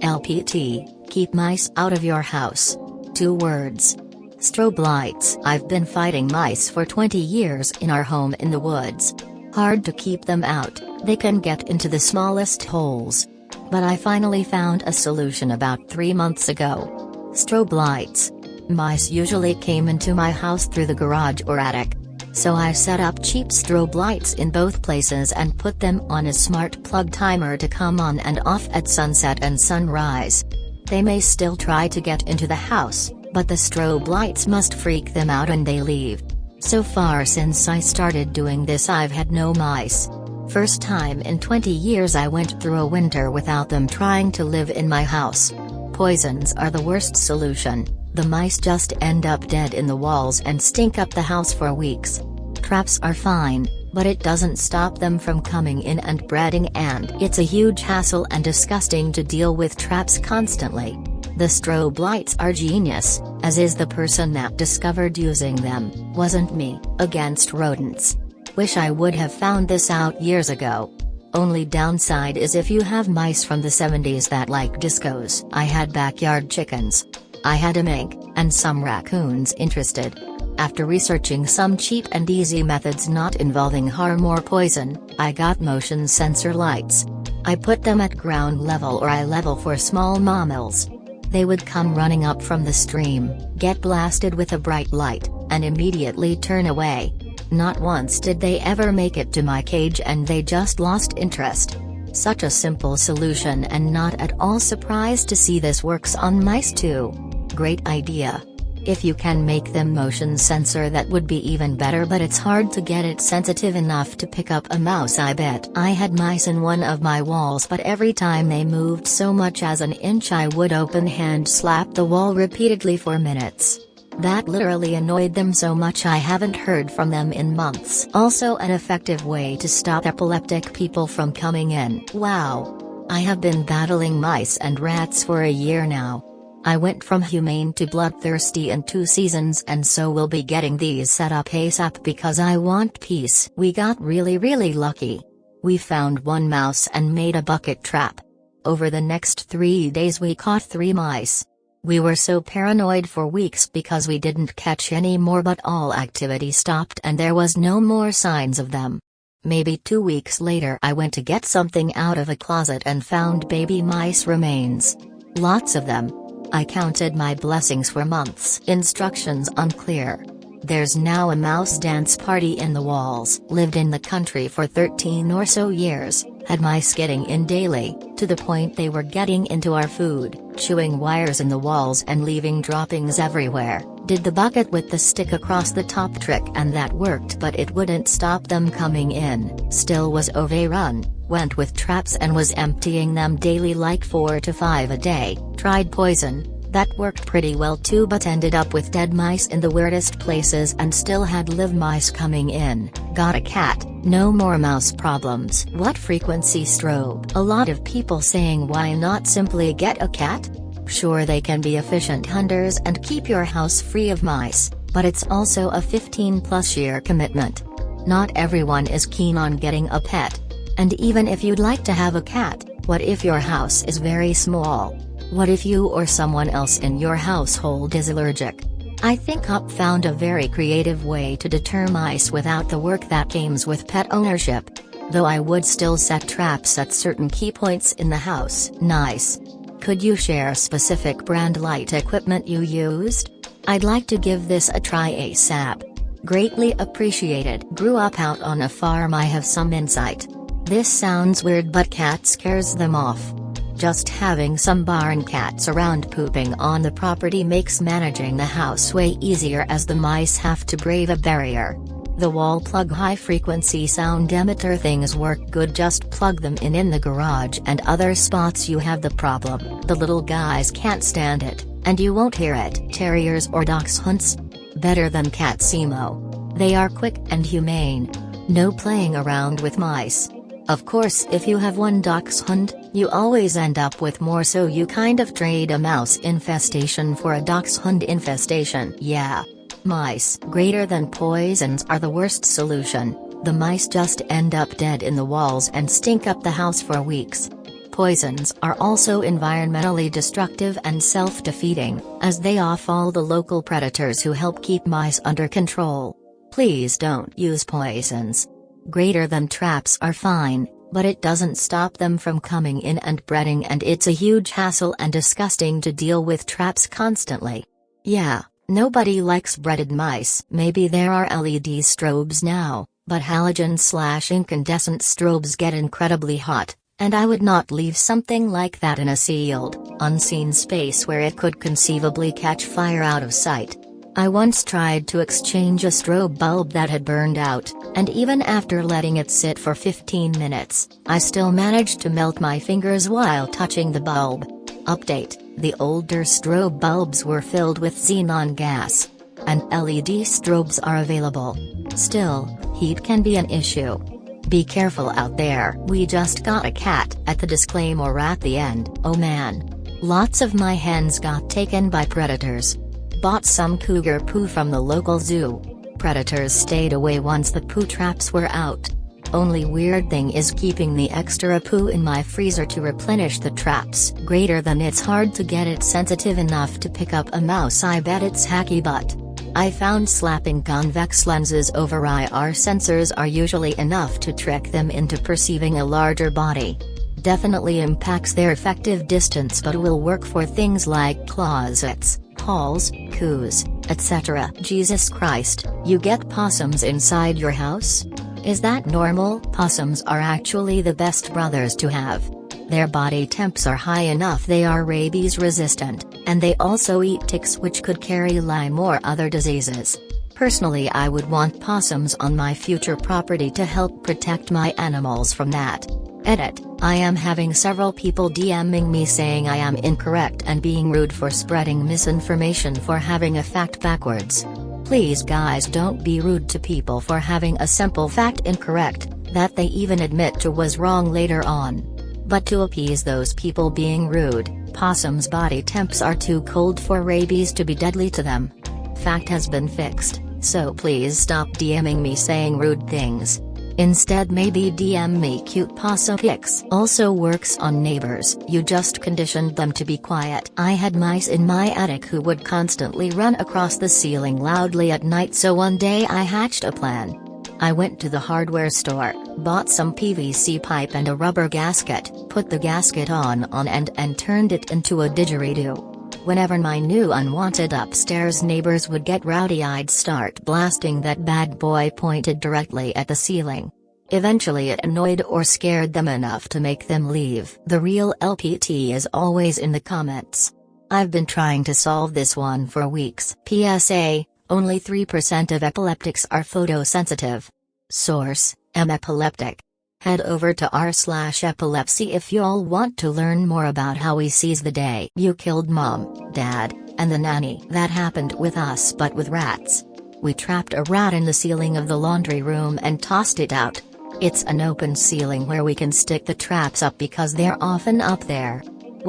LPT, keep mice out of your house. 2 words. Strobe lights. I've been fighting mice for 20 years in our home in the woods. Hard to keep them out, they can get into the smallest holes. But I finally found a solution about 3 months ago. Strobe lights. Mice usually came into my house through the garage or attic. So I set up cheap strobe lights in both places and put them on a smart plug timer to come on and off at sunset and sunrise. They may still try to get into the house, but the strobe lights must freak them out when they leave. So far since I started doing this, I've had no mice. First time in 20 years I went through a winter without them trying to live in my house. Poisons are the worst solution. The mice just end up dead in the walls and stink up the house for weeks. Traps are fine, but it doesn't stop them from coming in and breeding, and it's a huge hassle and disgusting to deal with traps constantly. The strobe lights are genius, as is the person that discovered using them, wasn't me. Against rodents. Wish I would have found this out years ago. Only downside is if you have mice from the 70s that like discos. I had backyard chickens. I had a mink, and some raccoons interested. After researching some cheap and easy methods not involving harm or poison, I got motion sensor lights. I put them at ground level or eye level for small mammals. They would come running up from the stream, get blasted with a bright light, and immediately turn away. Not once did they ever make it to my cage, and they just lost interest. Such a simple solution, and not at all surprised to see this works on mice too. Great idea. If you can make them motion sensor, that would be even better, but it's hard to get it sensitive enough to pick up a mouse. I bet I had mice in one of my walls, but every time they moved so much as an inch I would open hand slap the wall repeatedly for minutes. That literally annoyed them so much I haven't heard from them in months. Also an effective way to stop epileptic people from coming in. Wow. I have been battling mice and rats for a year now. I went from humane to bloodthirsty in 2 seasons, and so will be getting these set up ASAP because I want peace. We got really lucky. We found 1 mouse and made a bucket trap. Over the next 3 days we caught 3 mice. We were so paranoid for weeks because we didn't catch any more, but all activity stopped and there was no more signs of them. Maybe 2 weeks later I went to get something out of a closet and found baby mice remains. Lots of them. I counted my blessings for months. Instructions unclear. There's now a mouse dance party in the walls. Lived in the country for 13 or so years, had mice getting in daily, to the point they were getting into our food, chewing wires in the walls and leaving droppings everywhere. Did the bucket with the stick across the top trick, and that worked, but it wouldn't stop them coming in. Still was overrun. Went with traps and was emptying them daily, like 4 to 5 a day. Tried poison, that worked pretty well too, but ended up with dead mice in the weirdest places and still had live mice coming in. Got a cat, no more mouse problems. What frequency strobe? A lot of people saying why not simply get a cat? Sure, they can be efficient hunters and keep your house free of mice, but it's also a 15+ year commitment. Not everyone is keen on getting a pet. And even if you'd like to have a cat, what if your house is very small? What if you or someone else in your household is allergic? I think UP found a very creative way to deter mice without the work that comes with pet ownership. Though I would still set traps at certain key points in the house. Nice. Could you share specific brand light equipment you used? I'd like to give this a try ASAP. Greatly appreciated. Grew up out on a farm. I have some insight. This sounds weird, but cat scares them off. Just having some barn cats around pooping on the property makes managing the house way easier, as the mice have to brave a barrier. The wall plug high frequency sound emitter things work good, just plug them in the garage and other spots you have the problem. The little guys can't stand it, and you won't hear it. Terriers or dachshunds? Better than cats emo. They are quick and humane. No playing around with mice. Of course, if you have one dachshund, you always end up with more, so you kind of trade a mouse infestation for a dachshund infestation. Yeah. Mice greater than poisons are the worst solution. The mice just end up dead in the walls and stink up the house for weeks. poisons are also environmentally destructive and self-defeating, as they offall the local predators who help keep mice under control. Please don't use poisons. Greater than traps are fine, but it doesn't stop them from coming in and breeding, and it's a huge hassle and disgusting to deal with traps constantly. Yeah, nobody likes breeded mice. Maybe there are LED strobes now, but halogen/incandescent strobes get incredibly hot, and I would not leave something like that in a sealed, unseen space where it could conceivably catch fire out of sight. I once tried to exchange a strobe bulb that had burned out, and even after letting it sit for 15 minutes, I still managed to melt my fingers while touching the bulb. Update: the older strobe bulbs were filled with xenon gas. And LED strobes are available. Still, heat can be an issue. Be careful out there. We just got a cat, at the disclaimer at the end. Oh man. Lots of my hens got taken by predators. Bought some cougar poo from the local zoo. Predators stayed away once the poo traps were out. Only weird thing is keeping the extra poo in my freezer to replenish the traps. Greater than it's hard to get it sensitive enough to pick up a mouse. I bet it's hacky butt. I found slapping convex lenses over IR sensors are usually enough to trick them into perceiving a larger body. Definitely impacts their effective distance, but will work for things like closets, halls, coos, etc. Jesus Christ, you get possums inside your house? Is that normal? Possums are actually the best brothers to have. Their body temps are high enough they are rabies resistant, and they also eat ticks which could carry Lyme or other diseases. Personally, I would want possums on my future property to help protect my animals from that. Edit: I am having several people DMing me saying I am incorrect and being rude for spreading misinformation for having a fact backwards. Please guys, don't be rude to people for having a simple fact incorrect, that they even admit to was wrong later on. But to appease those people being rude, possums' body temps are too cold for rabies to be deadly to them. Fact has been fixed, so please stop DMing me saying rude things. Instead maybe DM me cute possum pics. Also works on neighbors. You just conditioned them to be quiet. I had mice in my attic who would constantly run across the ceiling loudly at night, so one day I hatched a plan. I went to the hardware store, bought some PVC pipe and a rubber gasket, put the gasket on end and turned it into a didgeridoo. Whenever my new unwanted upstairs neighbors would get rowdy, I'd start blasting that bad boy pointed directly at the ceiling. Eventually it annoyed or scared them enough to make them leave. The real LPT is always in the comments. I've been trying to solve this one for weeks. PSA: only 3% of epileptics are photosensitive. Source: I'm epileptic. Head over to r/epilepsy if y'all want to learn more about how we seize the day. You killed mom, dad, and the nanny. That happened with us but with rats. We trapped a rat in the ceiling of the laundry room and tossed it out. It's an open ceiling where we can stick the traps up because they're often up there.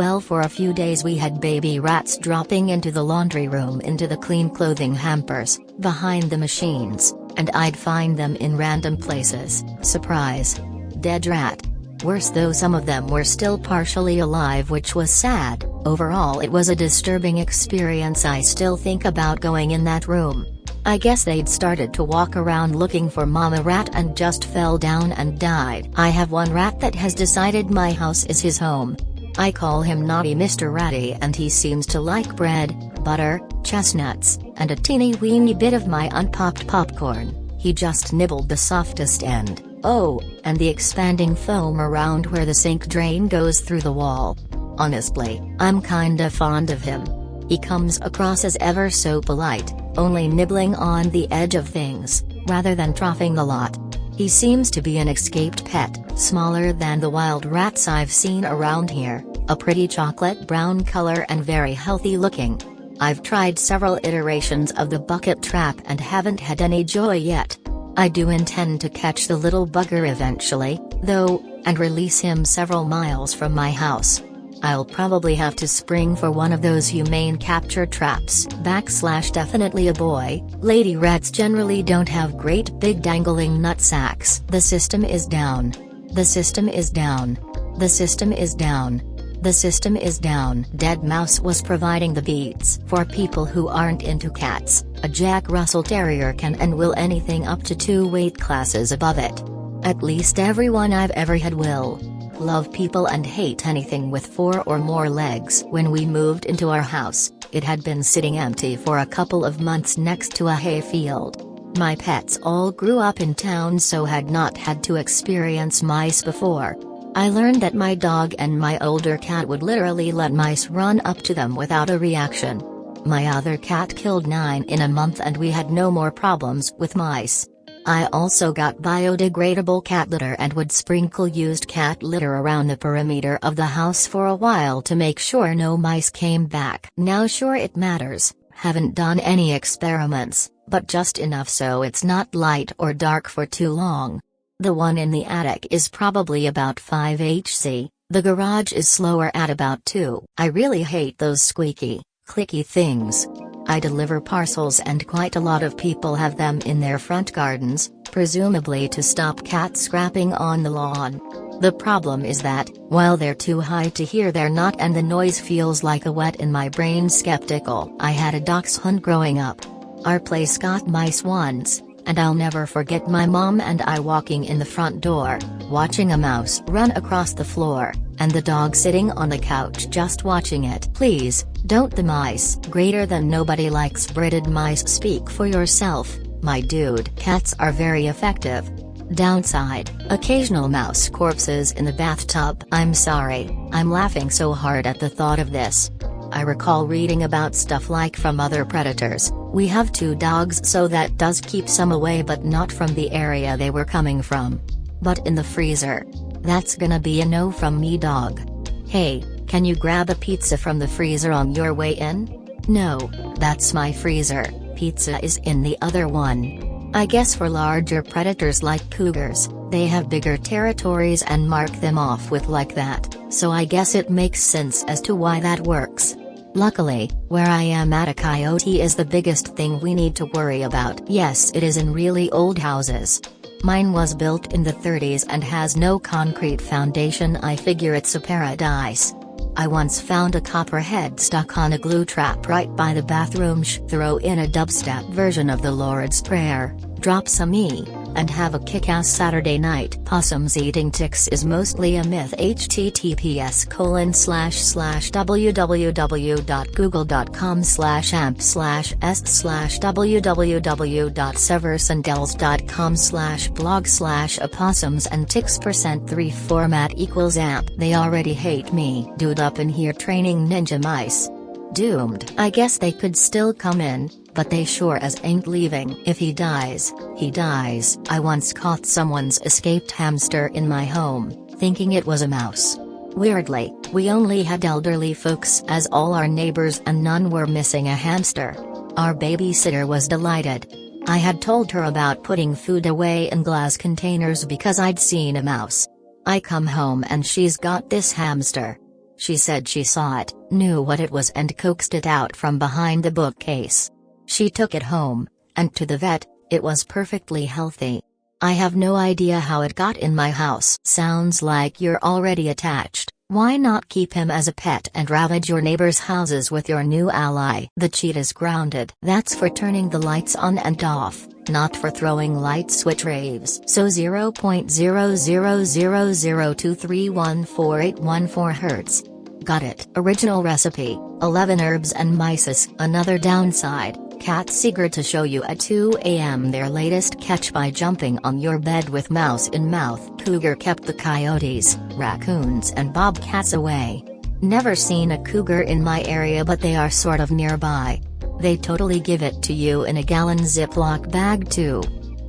Well, for a few days we had baby rats dropping into the laundry room, into the clean clothing hampers, behind the machines, and I'd find them in random places. Surprise. Dead rat. Worse though, some of them were still partially alive, which was sad. Overall it was a disturbing experience. I still think about going in that room. I guess they'd started to walk around looking for mama rat and just fell down and died. I have one rat that has decided my house is his home. I call him Naughty Mr. Ratty, and he seems to like bread, butter, chestnuts, and a teeny weeny bit of my unpopped popcorn. He just nibbled the softest end. Oh, and the expanding foam around where the sink drain goes through the wall. Honestly, I'm kinda fond of him. He comes across as ever so polite, only nibbling on the edge of things, rather than troughing a lot. He seems to be an escaped pet, smaller than the wild rats I've seen around here, a pretty chocolate brown color and very healthy looking. I've tried several iterations of the bucket trap and haven't had any joy yet. I do intend to catch the little bugger eventually, though, and release him several miles from my house. I'll probably have to spring for one of those humane capture traps. / definitely a boy. Lady rats generally don't have great big dangling nut sacks. The system is down. The system is down. The system is down. The system is down. Dead Mouse was providing the beats. For people who aren't into cats, a Jack Russell Terrier can and will anything up to 2 weight classes above it. At least everyone I've ever had will. Love people and hate anything with 4 or more legs. When we moved into our house, it had been sitting empty for a couple of months next to a hayfield. My pets all grew up in town, so had not had to experience mice before. I learned that my dog and my older cat would literally let mice run up to them without a reaction. My other cat killed 9 in a month and we had no more problems with mice. I also got biodegradable cat litter and would sprinkle used cat litter around the perimeter of the house for a while to make sure no mice came back. Now sure it matters, haven't done any experiments, but just enough so it's not light or dark for too long. The one in the attic is probably about 5 Hz, the garage is slower at about 2. I really hate those squeaky, clicky things. I deliver parcels and quite a lot of people have them in their front gardens, presumably to stop cats scrapping on the lawn. The problem is that, while they're too high to hear, they're not, and the noise feels like a whet in my brain. Skeptical. I had a dachshund growing up. Our place got mice once, and I'll never forget my mom and I walking in the front door, watching a mouse run across the floor, and the dog sitting on the couch just watching it. Please, don't the mice. Greater than nobody likes Britted mice. Speak for yourself, my dude. Cats are very effective. Downside, occasional mouse corpses in the bathtub. I'm sorry, I'm laughing so hard at the thought of this. I recall reading about stuff like from other predators. We have 2 dogs, so that does keep some away, but not from the area they were coming from. But in the freezer. That's gonna be a no from me, dog. Hey, can you grab a pizza from the freezer on your way in? No, that's my freezer, pizza is in the other one. I guess for larger predators like cougars, they have bigger territories and mark them off with like that, so I guess it makes sense as to why that works. Luckily, where I am at, a coyote is the biggest thing we need to worry about. Yes, it is in really old houses. Mine was built in the 30s and has no concrete foundation. I figure it's a paradise. I once found a copperhead stuck on a glue trap right by the bathroom. Throw in a dubstep version of the Lord's Prayer, drop some E, and have a kick-ass Saturday night. Possums eating ticks is mostly a myth. https://www.google.com/amp/s/www.seversandels.com/blog/opossums and ticks %3 format equals amp. They already hate me. Dude up in here training ninja mice. Doomed. I guess they could still come in, but they sure as ain't leaving. If he dies, he dies. I once caught someone's escaped hamster in my home, thinking it was a mouse. Weirdly, we only had elderly folks as all our neighbors and none were missing a hamster. Our babysitter was delighted. I had told her about putting food away in glass containers because I'd seen a mouse. I come home and she's got this hamster. She said she saw it, knew what it was and coaxed it out from behind the bookcase. She took it home, and to the vet, it was perfectly healthy. I have no idea how it got in my house. Sounds like you're already attached. Why not keep him as a pet and ravage your neighbors' houses with your new ally? The cheetah's grounded. That's for turning the lights on and off, not for throwing light switch raves. So 0.000023148114 Hz. Got it. Original recipe, 11 herbs and mices. Another downside, cats eager to show you at 2 a.m. their latest catch by jumping on your bed with mouse in mouth. Cougar kept the coyotes, raccoons and bobcats away. Never seen a cougar in my area, but they are sort of nearby. They totally give it to you in a gallon Ziploc bag too.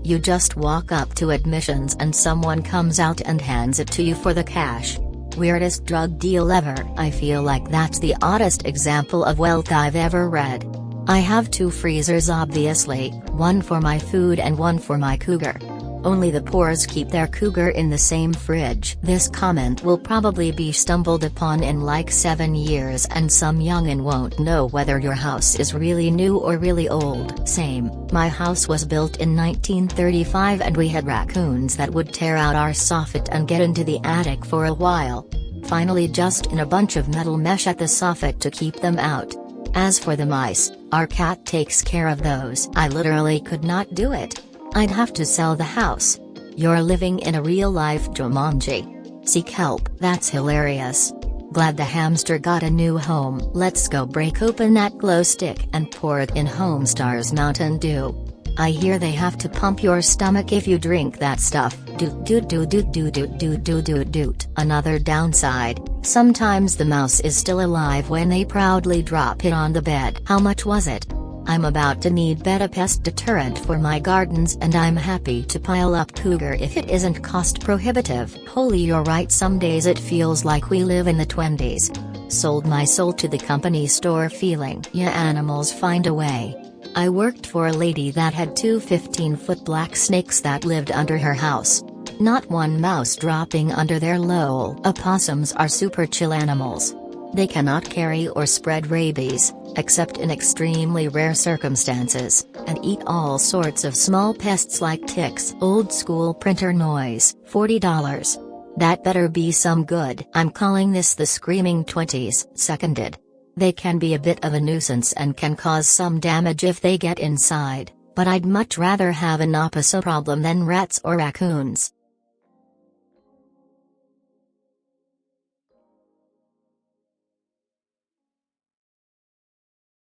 You just walk up to admissions and someone comes out and hands it to you for the cash. Weirdest drug deal ever. I feel like that's the oddest example of wealth I've ever read. I have 2 freezers obviously, one for my food and one for my cougar. Only the poors keep their cougar in the same fridge. This comment will probably be stumbled upon in like 7 years, and some youngin' won't know whether your house is really new or really old. Same, my house was built in 1935 and we had raccoons that would tear out our soffit and get into the attic for a while. Finally just in a bunch of metal mesh at the soffit to keep them out. As for the mice, our cat takes care of those. I literally could not do it. I'd have to sell the house. You're living in a real-life Jumanji. Seek help. That's hilarious. Glad the hamster got a new home. Let's go break open that glow stick and pour it in Homestar's Mountain Dew. I hear they have to pump your stomach if you drink that stuff. Doot doot doot doot doot doot doot doot doot doot. Another downside, sometimes the mouse is still alive when they proudly drop it on the bed. How much was it? I'm about to need better pest deterrent for my gardens, and I'm happy to pile up cougar if it isn't cost prohibitive. Holy, you're right, some days it feels like we live in the 20s. Sold my soul to the company store feeling. Yeah, animals find a way. I worked for a lady that had 2 15-foot black snakes that lived under her house. Not one mouse dropping under their lol. Opossums are super chill animals. They cannot carry or spread rabies, except in extremely rare circumstances, and eat all sorts of small pests like ticks. Old school printer noise. $40. That better be some good. I'm calling this the screaming 20s. Seconded. They can be a bit of a nuisance and can cause some damage if they get inside, but I'd much rather have an opossum problem than rats or raccoons.